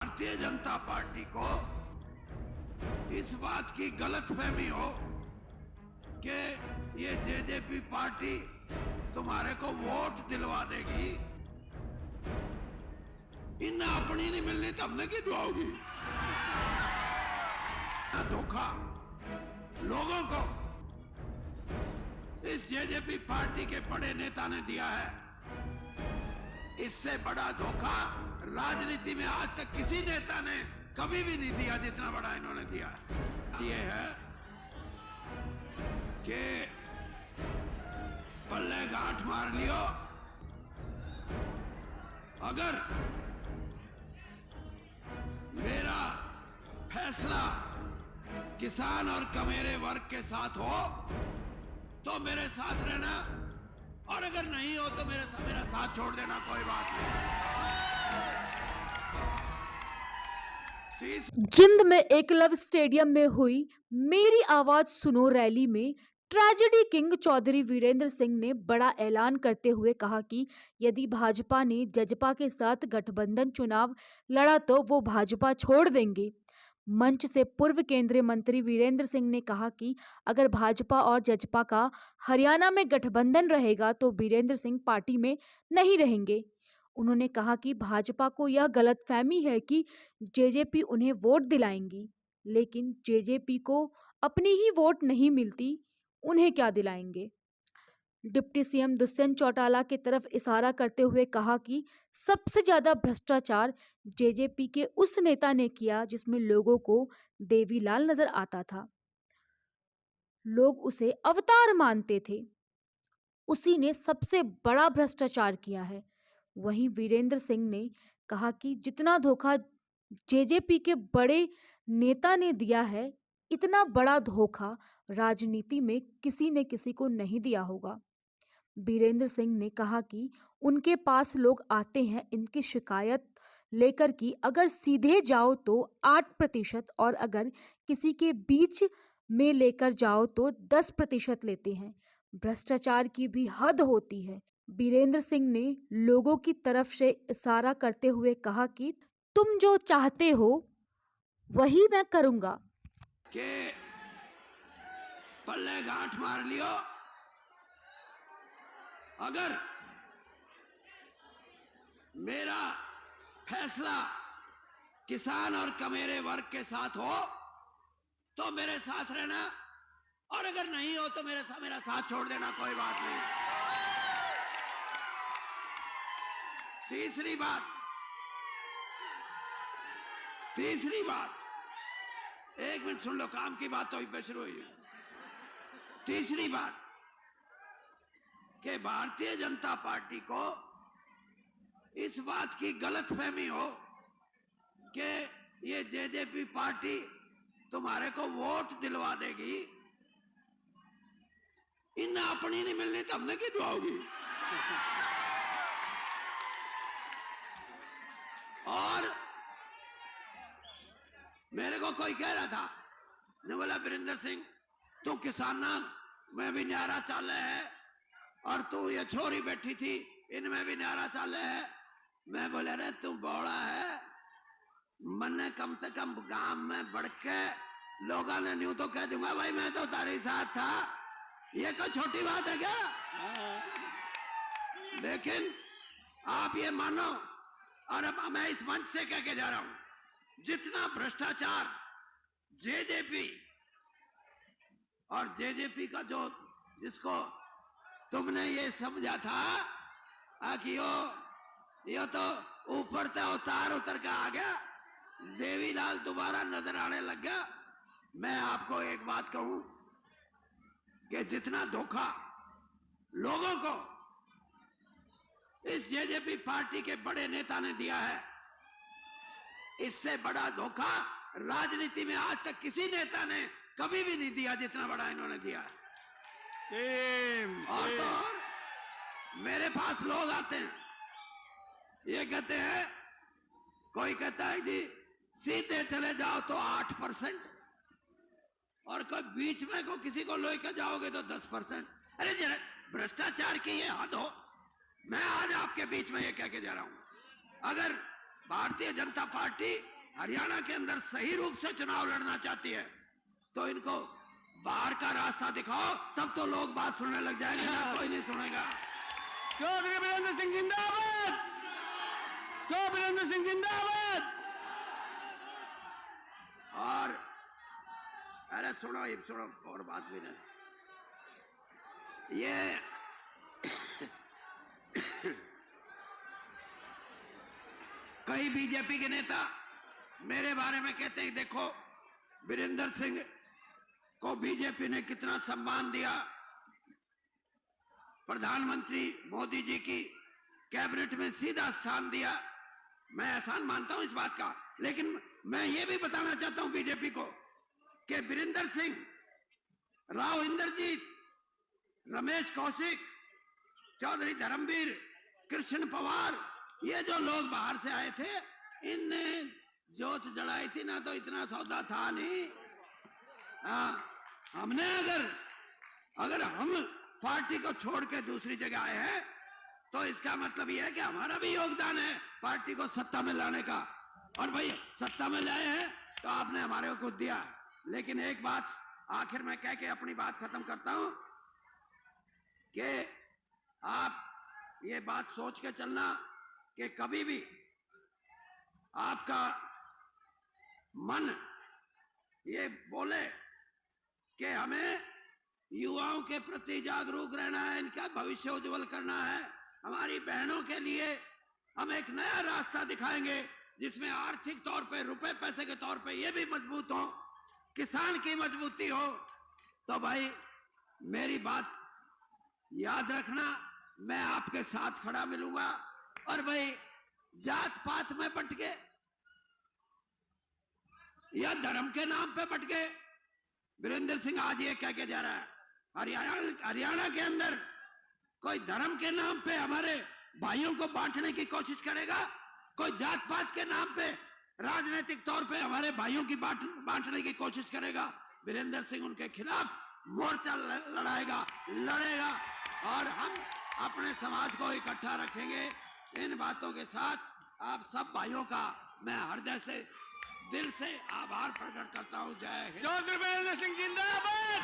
Bharatiya Janata party को इस बात की गलतफहमी हो कि ये जेजेपी पार्टी तुम्हारे को वोट दिलवा देगी, इन अपनी नहीं मिलनी तो हमने की दुआओगी। धोखा लोगों को इस जेजेपी पार्टी के बड़े नेता ने दिया है। इससे बड़ा धोखा राजनीति में आज तक किसी नेता ने कभी भी नहीं दिया जितना बड़ा इन्होंने दिया है। ये है कि पल्ले गांठ मार लियो, अगर मेरा फैसला किसान और कमेरे वर्ग के साथ हो तो मेरे साथ रहना, और अगर नहीं हो तो मेरा साथ छोड़ देना, कोई बात नहीं। जिंद में एकलव्य स्टेडियम में हुई मेरी आवाज सुनो रैली में ट्रेजेडी किंग चौधरी वीरेंद्र सिंह ने बड़ा ऐलान करते हुए कहा कि यदि भाजपा ने जजपा के साथ गठबंधन चुनाव लड़ा तो वो भाजपा छोड़ देंगे। मंच से पूर्व केंद्रीय मंत्री वीरेंद्र सिंह ने कहा कि अगर भाजपा और जजपा का हरियाणा में गठबंधन रहेगा तो वीरेंद्र सिंह पार्टी में नहीं रहेंगे। उन्होंने कहा कि भाजपा को यह गलतफहमी है कि जेजेपी उन्हें वोट दिलाएंगी, लेकिन जेजेपी को अपनी ही वोट नहीं मिलती, उन्हें क्या दिलाएंगे। डिप्टी सीएम दुष्यंत चौटाला की तरफ इशारा करते हुए कहा कि सबसे ज्यादा भ्रष्टाचार जेजेपी के उस नेता ने किया जिसमें लोगों को देवीलाल नजर आता था, लोग उसे अवतार मानते थे, उसी ने सबसे बड़ा भ्रष्टाचार किया है। वहीं वीरेंद्र सिंह ने कहा कि जितना धोखा जेजेपी के बड़े नेता ने दिया है, इतना बड़ा धोखा राजनीति में किसी ने किसी को नहीं दिया होगा। वीरेंद्र सिंह ने कहा कि उनके पास लोग आते हैं इनकी शिकायत लेकर कि अगर सीधे जाओ तो 8% और अगर किसी के बीच में लेकर जाओ तो 10% लेते हैं। भ्रष्टाचार की भी हद होती है। वीरेंद्र सिंह ने लोगों की तरफ से इशारा करते हुए कहा कि तुम जो चाहते हो वही मैं करूंगा। कि पल्ले गांठ मार लियो, अगर मेरा फैसला किसान और कमेरे वर्ग के साथ हो तो मेरे साथ रहना, और अगर नहीं हो तो मेरा साथ छोड़ देना, कोई बात नहीं। तीसरी बात, एक मिनट सुन लो, काम की बात तो पे शुरू हुई। तीसरी बात कि भारतीय जनता पार्टी को इस बात की गलतफहमी हो कि ये जेजेपी पार्टी तुम्हारे को वोट दिलवा देगी, इन अपनी नहीं मिलनी तो हमने की दुआओगी। और मेरे को कोई कह रहा था, ने बोला वीरेंद्र सिंह तू किसाना में भी न्यारा चाले है और तू ये छोरी बैठी थी इनमें भी न्यारा चाले है। मैं बोले रे तू बौड़ा है, मैंने कम से कम गांव में बढ़ के लोगों ने न्यू तो कह दूंगा भाई मैं तो तारे साथ था, ये कोई छोटी बात है क्या? लेकिन आप ये मानो, और अब मैं इस मंच से कह के जा रहा हूं, जितना भ्रष्टाचार जेजेपी और जेजेपी का जो जिसको तुमने ये समझा था कि यो तो ऊपर से अवतार उतर के आ गया, देवीलाल दोबारा नजर आने लग गया। मैं आपको एक बात कहूं कि जितना धोखा लोगों को इस जेजेपी पार्टी के बड़े नेता ने दिया है, इससे बड़ा धोखा राजनीति में आज तक किसी नेता ने कभी भी नहीं दिया जितना बड़ा इन्होंने दिया है। और तो और मेरे पास लोग आते हैं, ये कहते हैं, कोई कहता है जी सीधे चले जाओ तो 8%, और कोई बीच में को किसी को लेकर जाओगे तो 10%। अरे जरा भ्रष्टाचार की ये हद हो। मैं आज आपके बीच में ये कह के जा रहा हूं, अगर भारतीय जनता पार्टी हरियाणा के अंदर सही रूप से चुनाव लड़ना चाहती है, तो इनको बाहर का रास्ता दिखाओ, तब तो लोग बात सुनने लग जाएंगे, ना कोई नहीं सुनेगा। चौधरी वीरेंद्र सिंह जिंदाबाद, चौधरी वीरेंद्र सिंह जिंदाबाद। और अरे सुनो, ये सुनो, और बात भी नहीं, ये कई बीजेपी के नेता मेरे बारे में कहते हैं, देखो वीरेंद्र सिंह को बीजेपी ने कितना सम्मान दिया, प्रधानमंत्री मोदी जी की कैबिनेट में सीधा स्थान दिया। मैं एहसान मानता हूं इस बात का, लेकिन मैं ये भी बताना चाहता हूं बीजेपी को कि वीरेंद्र सिंह, राव इंद्रजीत, रमेश कौशिक, चौधरी धर्मवीर, कृष्ण पवार, ये जो लोग बाहर से आए थे, इनने जोत जलाई थी ना, तो इतना सौदा था नहीं। हमने अगर हम पार्टी को छोड़ के दूसरी जगह आए हैं, तो इसका मतलब यह है कि हमारा भी योगदान है पार्टी को सत्ता में लाने का। और भाई सत्ता में लाए हैं तो आपने हमारे को कुछ दिया। लेकिन एक बात आखिर में कह के अपनी बात खत्म करता हूं कि आप ये बात सोच के चलना कि कभी भी आपका मन ये बोले कि हमें युवाओं के प्रति जागरूक रहना है, इनका भविष्य उज्जवल करना है, हमारी बहनों के लिए हम एक नया रास्ता दिखाएंगे जिसमें आर्थिक तौर पे, रुपए पैसे के तौर पे ये भी मजबूत हो, किसान की मजबूती हो, तो भाई मेरी बात याद रखना, मैं आपके साथ खड़ा मिलूंगा। और भाई जात पात में बट के या धर्म के नाम पे बट के, वीरेंद्र सिंह आज ये कह के जा रहा है हरियाणा के अंदर कोई धर्म के नाम पे हमारे भाइयों को बांटने की कोशिश करेगा, कोई जात पात के नाम पे राजनीतिक तौर पे हमारे भाइयों की बांटने की कोशिश करेगा। वीरेंद्र सिंह उनके खिलाफ मोर्चा लड़ेगा और हम अपने समाज को इकट्ठा रखेंगे। इन बातों के साथ आप सब भाइयों का मैं हृदय से, दिल से आभार प्रकट करता हूं। जय हिंद। चौधरी वीरेंद्र सिंह जिंदाबाद।